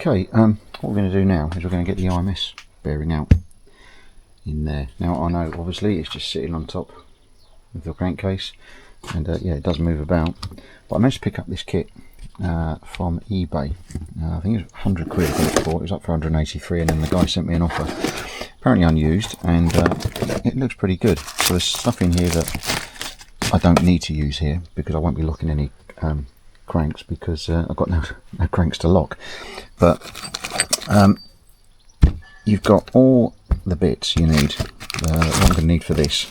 Okay, what we're going to do now is we're going to get the IMS bearing out in there. Now I know obviously it's just sitting on top of the crankcase, and yeah, it does move about, but I managed to pick up this kit from eBay. I think it was 100 quid I think it was up for 183, and then the guy sent me an offer, apparently unused, and it looks pretty good. So there's stuff in here that I don't need to use here because I won't be locking any cranks, because I've got no cranks to lock. But you've got all the bits you need. What I'm going to need for this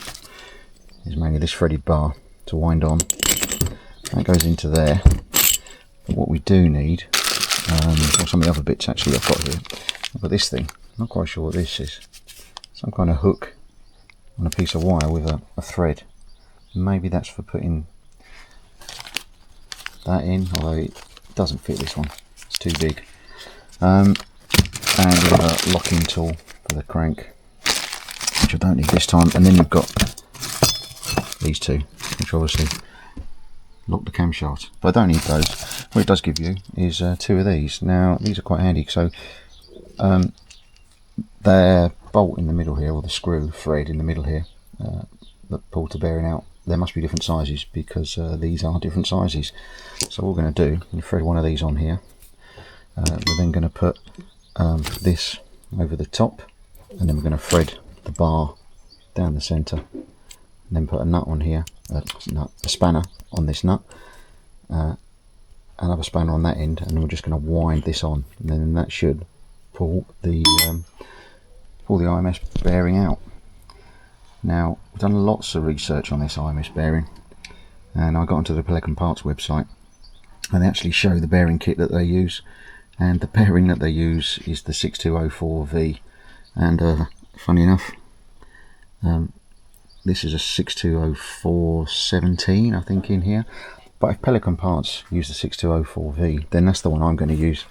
is mainly this threaded bar to wind on. That goes into there. But what we do need, or some of the other bits actually I've got here, I've got this thing. I'm not quite sure what this is. Some kind of hook on a piece of wire with a thread. Maybe that's for putting that in, although it doesn't fit this one, it's too big. And we've got a locking tool for the crank, which I don't need this time. And then you've got these two, which obviously lock the camshaft, but I don't need those. What it does give you is two of these. Now these are quite handy, so their bolt in the middle here, or the screw thread in the middle here, that pull the bearing out, there must be different sizes, because these are different sizes. So what we're going to do, you thread one of these on here. We're then going to put this over the top, and then we're going to thread the bar down the centre, and then put a nut on here, a spanner on this nut, another spanner on that end, and then we're just going to wind this on, and then that should pull the IMS bearing out. Now, I've done lots of research on this IMS bearing, and I got onto the Pelican Parts website, and they actually show the bearing kit that they use, and the bearing that they use is the 6204V, and funny enough, this is a 620417 I think in here, but if Pelican Parts use the 6204V, then that's the one I'm going to use,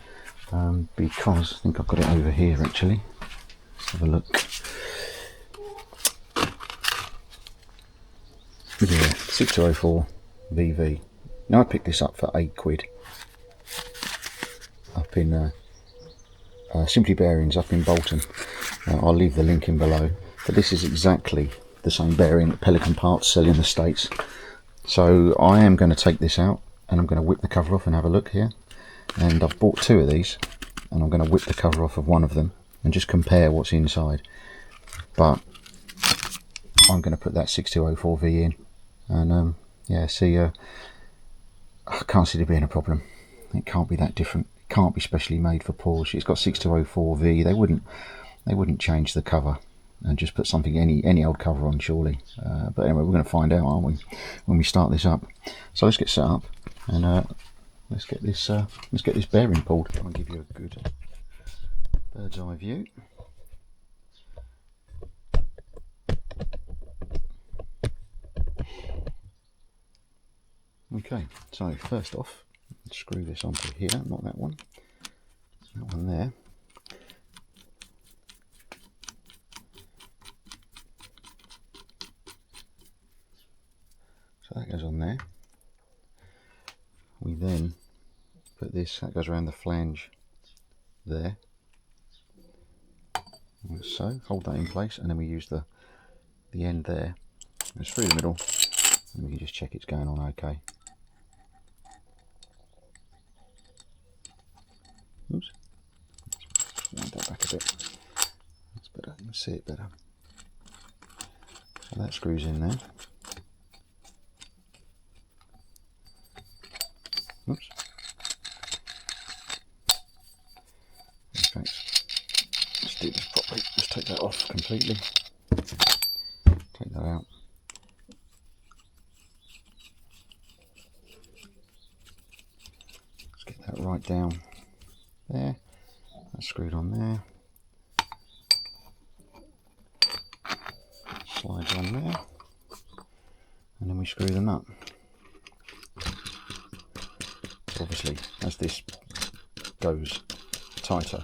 because I think I've got it over here actually. Let's have a look. Yeah, 6204 VV. Now I picked this up for 8 quid up in Simply Bearings up in Bolton. I'll leave the link in below, but this is exactly the same bearing that Pelican Parts sell in the States. So I am going to take this out, and I'm going to whip the cover off and have a look here. And I've bought 2 of these, and I'm going to whip the cover off of one of them and just compare what's inside. But I'm going to put that 6204V in, and yeah, see, I can't see there being a problem. It can't be that different. It can't be specially made for Porsche. It's got 6204V. They wouldn't change the cover and just put something, any old cover on, surely. But anyway, we're going to find out, aren't we, when we start this up. So let's get set up, and let's get this bearing pulled. I'll give you a good bird's eye view. Okay, so first off, let's screw this onto here, not that one, that one there. So that goes on there. We then put this, that goes around the flange there, like so. Hold that in place, and then we use the end there. It's through the middle, and we can just check it's going on okay. Oops. Let's wind that back a bit. That's better. You can see it better. So that screws in there. Oops. In fact, let's do this properly. Let's take that off completely. Take that out. Let's get that right down there. That's screwed on there. Slides on there. And then we screw the nut. Obviously, as this goes tighter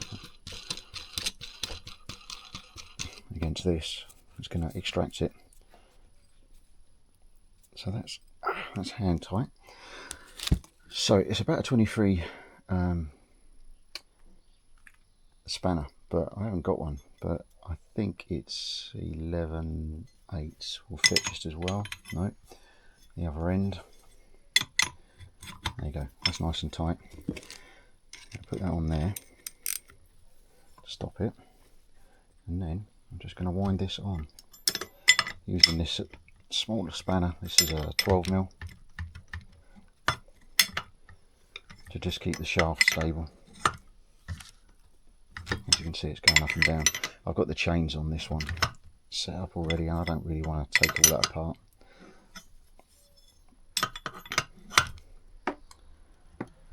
against this, it's going to extract it. So that's hand tight. So it's about a 23 spanner, but I haven't got one. But I think it's 11/8 will fit just as well. No, the other end. There you go. That's nice and tight. Put that on there. Stop it, and then I'm just going to wind this on using this smaller spanner. This is a 12mm to just keep the shaft stable. As you can see, it's going up and down. I've got the chains on this one set up already, and I don't really want to take all that apart.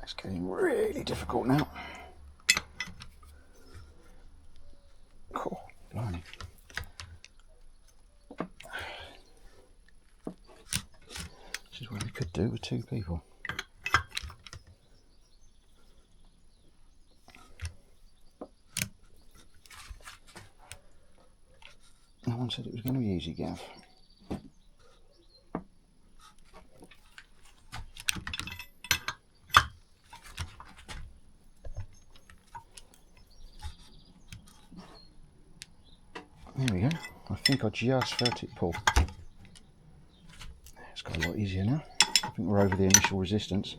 It's getting really difficult now. Cool, blimey. This is what we could do with 2 people. No one said it was going to be easy, Gav. There we go. I think I just felt it pull. It's got a lot easier now. I think we're over the initial resistance.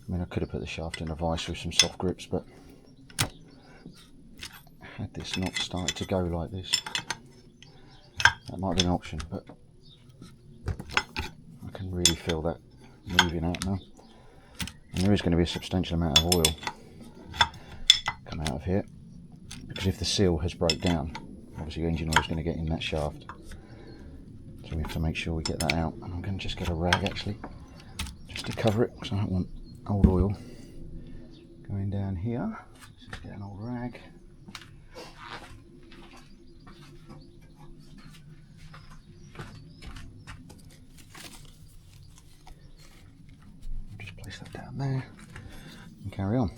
I mean, I could have put the shaft in a vise with some soft grips, but had this not started to go like this, that might have been an option, but I can really feel that moving out now. And there is going to be a substantial amount of oil come out of here, because if the seal has broke down, obviously engine oil is going to get in that shaft. So we have to make sure we get that out. And I'm going to just get a rag actually, just to cover it, because I don't want old oil going down here. Let's just get an old rag. Just place that down there and carry on.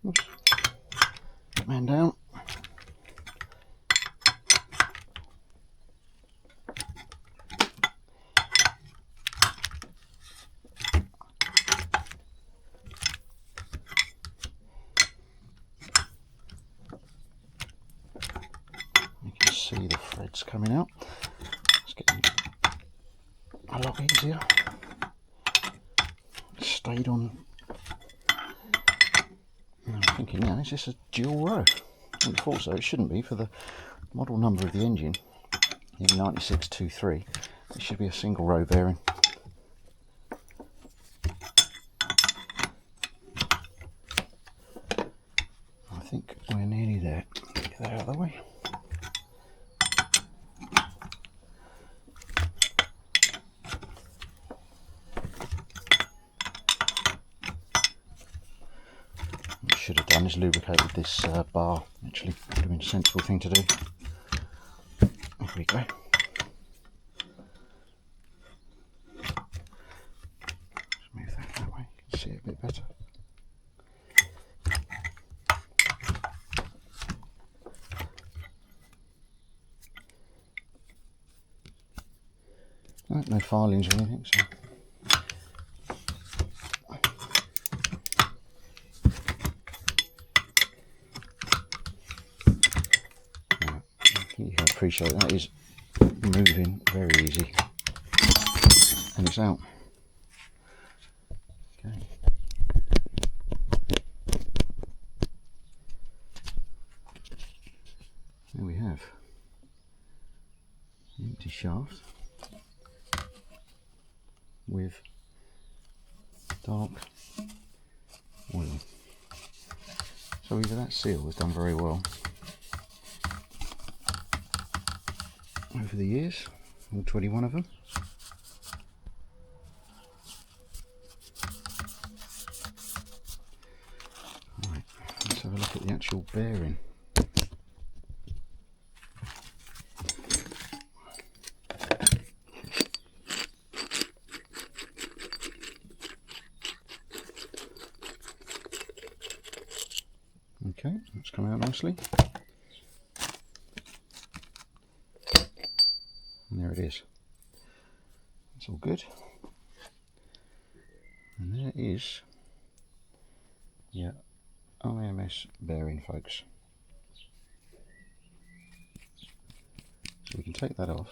Oops. Man down. You can see the threads coming out. It's getting a lot easier. Stayed on. I'm thinking now, is this a dual row? I wouldn't have thought so. It shouldn't be for the model number of the engine, the 9623. It should be a single row bearing. I think we're nearly there. Get that out of the way. Should have done is lubricated this bar, actually. Would have been a sensible thing to do. There we go. Just move that way, you can see it a bit better. Right, no filings or anything, so. You can appreciate that is moving very easy, and it's out. Okay. There we have the empty shaft with dark oil. So either that seal was done very well over the years, all 21 of them, have a look at the actual bearing. Okay, that's come out nicely. And there it is. It's all good. And there is your IMS bearing, folks. So we can take that off.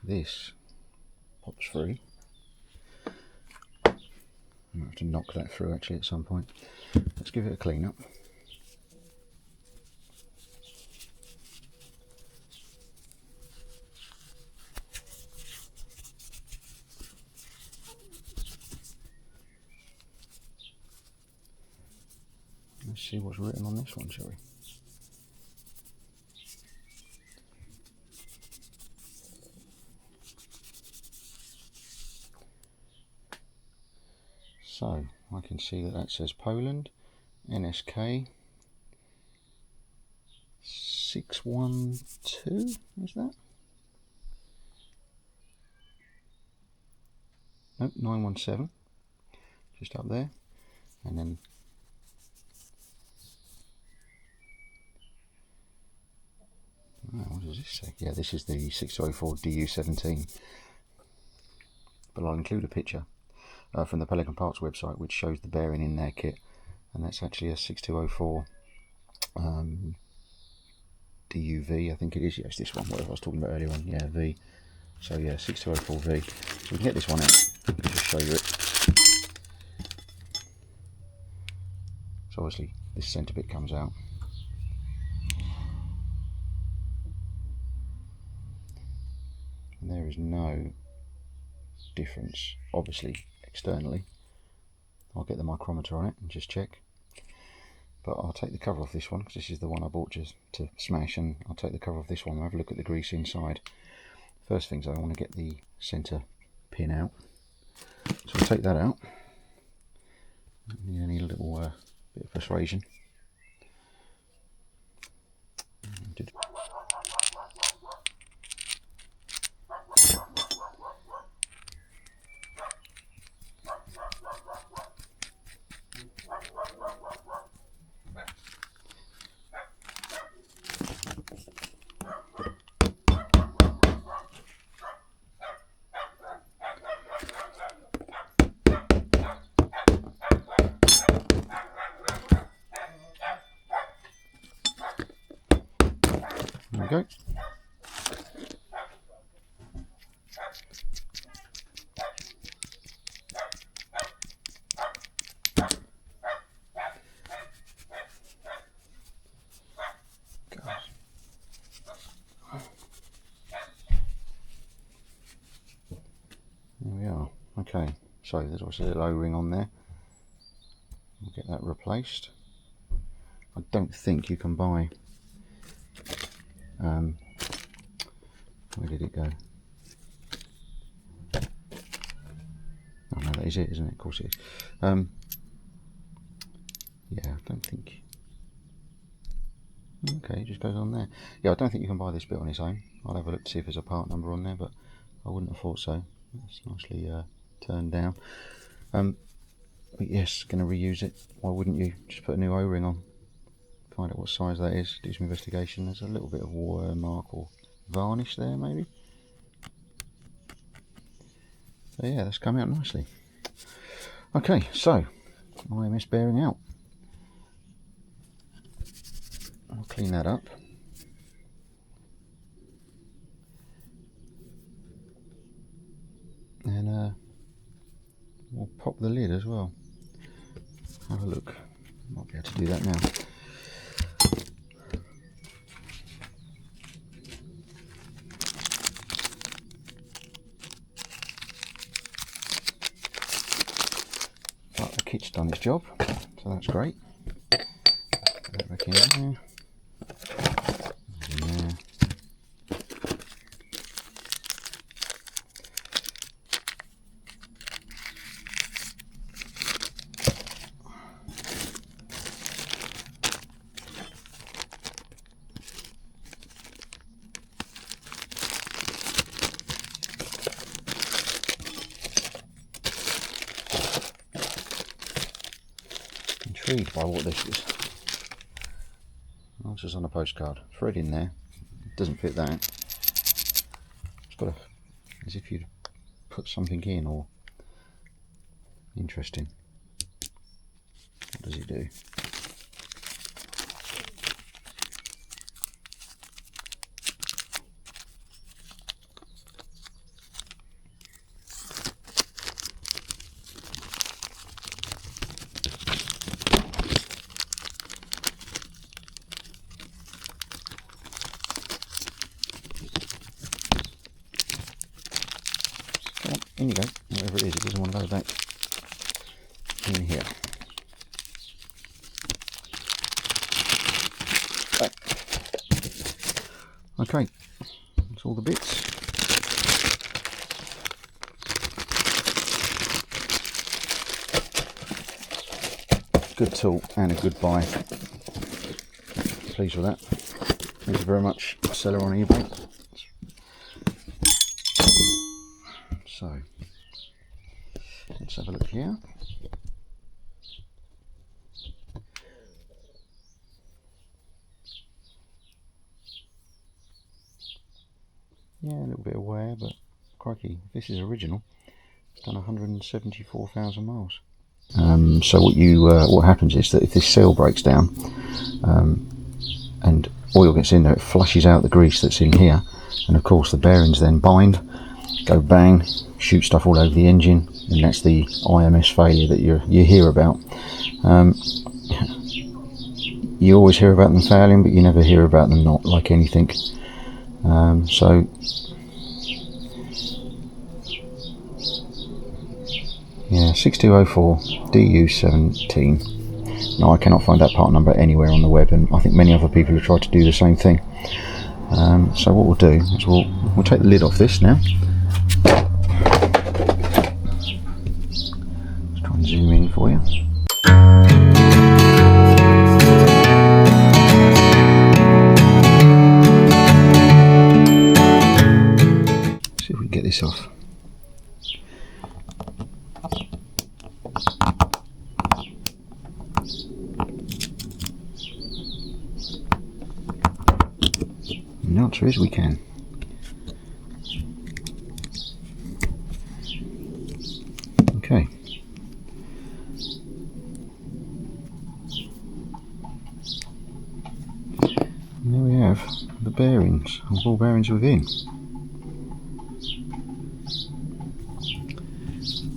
This pops through. I might have to knock that through actually at some point. Let's give it a clean up. Let's see what's written on this one, shall we? So I can see that that says Poland, NSK 612, is that? Nope, 917, just up there, and then what does this say? Yeah, this is the 6204 DU17, but I'll include a picture from the Pelican Parts website which shows the bearing in their kit, and that's actually a 6204 DUV, I think it is. Yes, this one, whatever I was talking about earlier on. Yeah, V. So yeah, 6204V. So we can get this one out. Let me just show you it. So obviously this centre bit comes out. And there is no difference, obviously, externally. I'll get the micrometer on it and just check. But I'll take the cover off this one, because this is the one I bought just to smash, and I'll take the cover off this one and have a look at the grease inside. First things, I want to get the centre pin out. So I'll take that out. You need a little bit of persuasion. There we go. There we are. Okay, so there's also a little O-ring on there. We'll get that replaced. I don't think you can buy where did it go? Oh no, that is it, isn't it? Of course it is. Yeah, I don't think. Okay, it just goes on there. Yeah, I don't think you can buy this bit on its own. I'll have a look to see if there's a part number on there, but I wouldn't have thought so. It's nicely turned down. But yes, going to reuse it. Why wouldn't you? Just put a new O-ring on. Find out what size that is. Do some investigation. There's a little bit of wire mark or varnish there, maybe. So yeah, that's come out nicely. Okay, so IMS bearing out. I'll clean that up. And we'll pop the lid as well. Have a look. Might be able to do that now. But the kit's done its job, so that's great. Put that back in there. In there. intrigued by what this is. Answers on a postcard. Thread in there. It doesn't fit that. It's got a, as if you'd put something in, or interesting. What does it do? Come on, in you go. Whatever it is, it doesn't want to go back in here. Back. Okay, that's all the bits. Good tool and a good buy. Pleased with that. Thank you very much, seller on eBay. So, let's have a look here. Yeah, a little bit of wear, but crikey, if this is original, it's done 174,000 miles. So what happens is that if this seal breaks down and oil gets in there, it flushes out the grease that's in here, and of course the bearings then bind, go bang, shoot stuff all over the engine, and that's the IMS failure that you hear about. You always hear about them failing, but you never hear about them not, like anything. So yeah, 6204 DU17. Now I cannot find that part number anywhere on the web, and I think many other people have tried to do the same thing. So what we'll do is we'll take the lid off this now. Let's try and zoom in for you. See if we can get this off. The answer is we can. Okay. And there we have the bearings, and ball bearings within.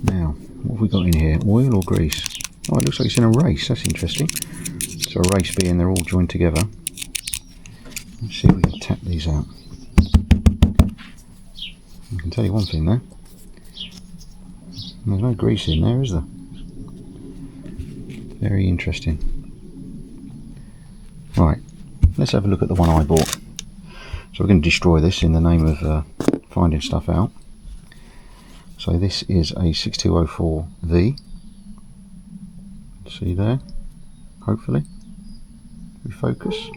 Now, what have we got in here? Oil or grease? Oh, it looks like it's in a race. That's interesting. So a race being they're all joined together. Let's see if we can tap these out. I can tell you one thing though. There's no grease in there, is there? Very interesting. Right, let's have a look at the one I bought. So we're going to destroy this in the name of finding stuff out. So this is a 6204V. See there? Hopefully. We focus.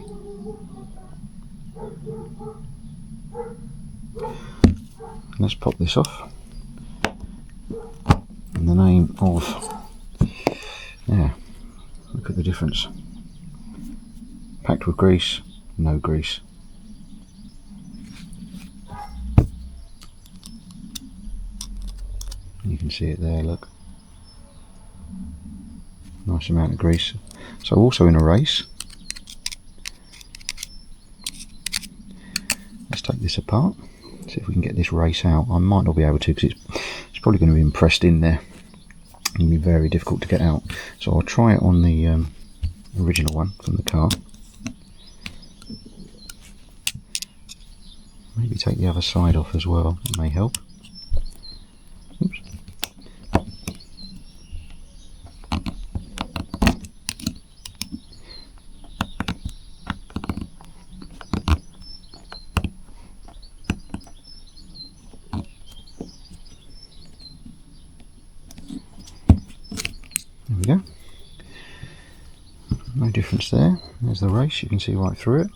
Let's pop this off in the name of, yeah, look at the difference. Packed with grease, no grease. You can see it there, look. Nice amount of grease. So also in a race. Let's take this apart. See if we can get this race out. I might not be able to because it's probably going to be impressed in there. It's going to be very difficult to get out. So I'll try it on the original one from the car. Maybe take the other side off as well. It may help. Oops. There we go. No difference there. There's the race, you can see right through it.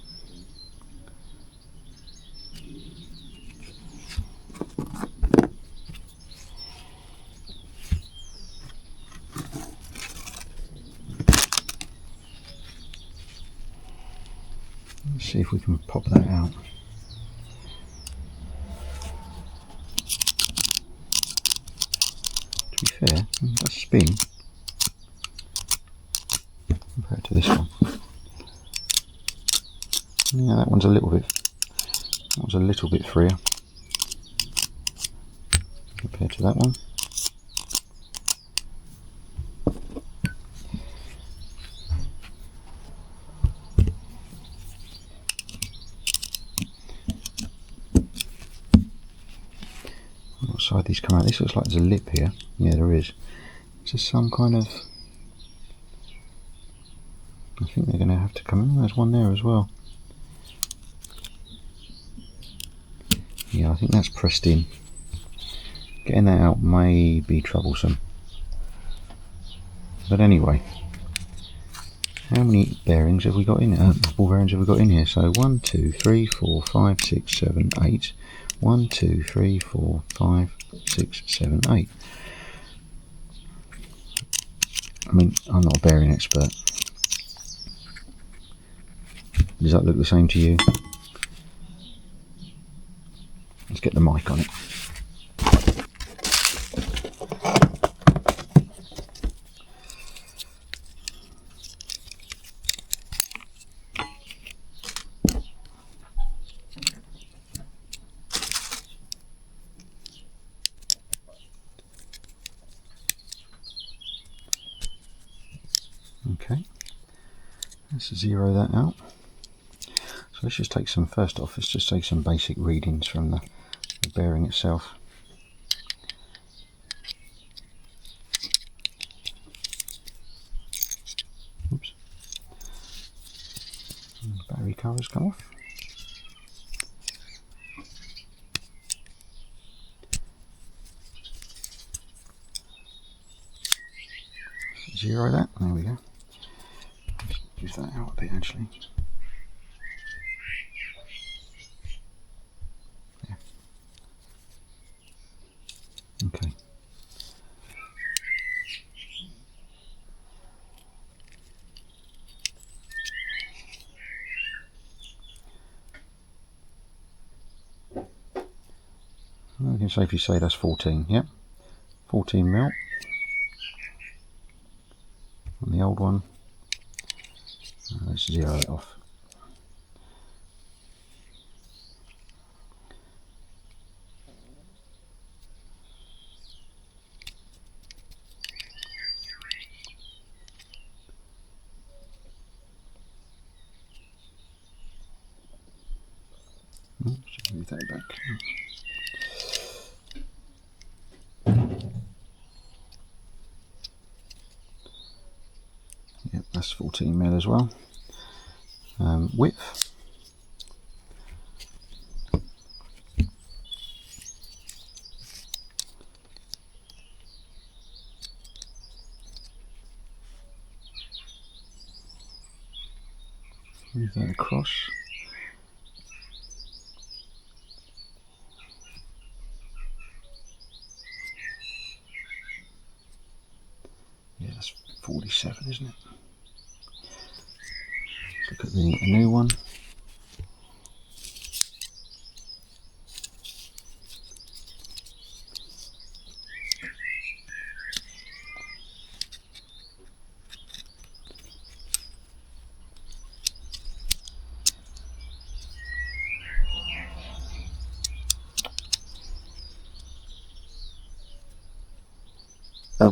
Let's see if we can pop that out. To be fair, it does spin compared to this one. Yeah, that one's a little bit freer compared to that one. What side these come out? This looks like there's a lip here. Yeah, there is. It's just some kind of... I think they're going to have to come in. There's one there as well. Yeah, I think that's pressed in. Getting that out may be troublesome. But anyway, how many bearings have we got in here? Ball bearings have we got in here? So 1, 2, 3, 4, 5, 6, 7, 8. 1, 2, 3, 4, 5, 6, 7, 8. I mean, I'm not a bearing expert. Does that look the same to you? Let's get the mic on it. Okay, let's zero that out. So let's just take some, first off, let's just take some basic readings from the bearing itself. Oops. And the battery covers come off. Zero that, there we go. Use that out a bit actually. Yeah. Okay. We can safely say that's 14, yep. 14 mil. On the old one. Let's zero it off. Oops, move that back. Yep, that's 14 mil as well. Width. Move that across. Yeah, that's 47, isn't it? Look at the new one.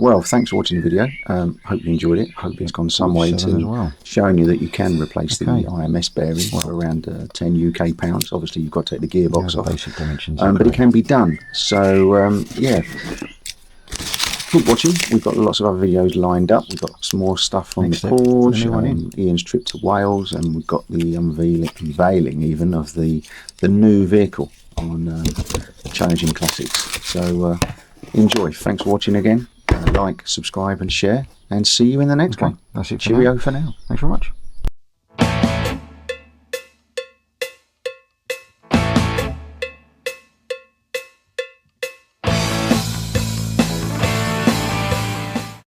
Well, thanks for watching the video. Hope you enjoyed it. Hope it's gone some way to showing you that you can replace the IMS bearing for around 10 UK pounds. Obviously, you've got to take the gearbox off, basic dimensions, but it can be done. So, yeah, keep watching. We've got lots of other videos lined up. We've got some more stuff on the Porsche, Ian's trip to Wales, and we've got the unveiling even of the new vehicle on Challenging Classics. So, enjoy. Thanks for watching again. Like, subscribe and share, and see you in the next one. That's it. Cheerio for now. Thanks very much.